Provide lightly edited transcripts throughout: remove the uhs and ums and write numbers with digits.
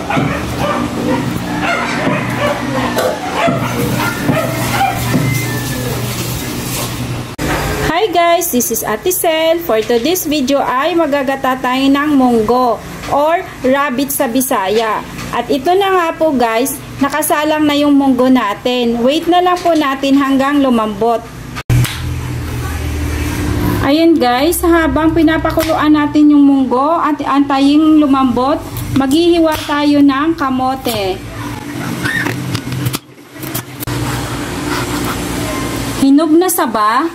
Hi guys, this is Ate Sel. For today's video ay magagata tayo ng munggo or rabbit sa Bisaya. At ito na nga po guys, nakasalang na yung munggo natin. Wait na lang po natin hanggang lumambot. Ayan guys, habang pinapakuluan natin yung munggo at antayin lumambot, maghihiwa tayo ng kamote. Hinog na saba.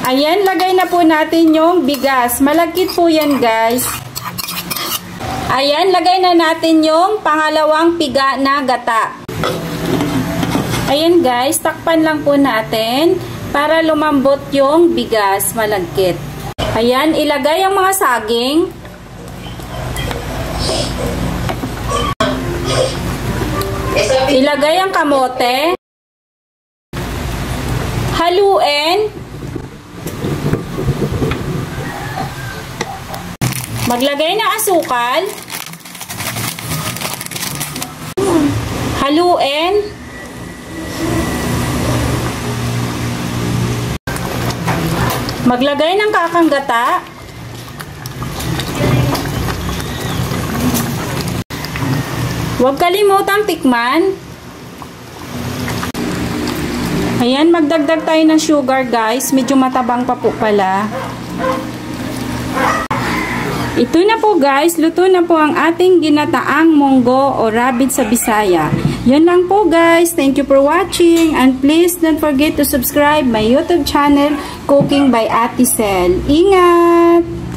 Ayan, lagay na po natin yung bigas. Malagkit po yan guys. Ayan, lagay na natin yung pangalawang piga na gata. Ayan guys, takpan lang po natin para lumambot yung bigas, malagkit. Ayan, ilagay ang mga saging. Ilagay ang kamote. Haluin. Maglagay ng asukal. Haluin. Maglagay ng kakang gata. Huwag kalimutang tikman. Ayan, magdagdag tayo ng sugar guys. Medyo matabang pa po pala. Ito na po guys, luto na po ang ating ginataang munggo o rabbit sa Bisaya. Yun lang po guys. Thank you for watching and please don't forget to subscribe my YouTube channel, Cooking by Ate Sel. Ingat!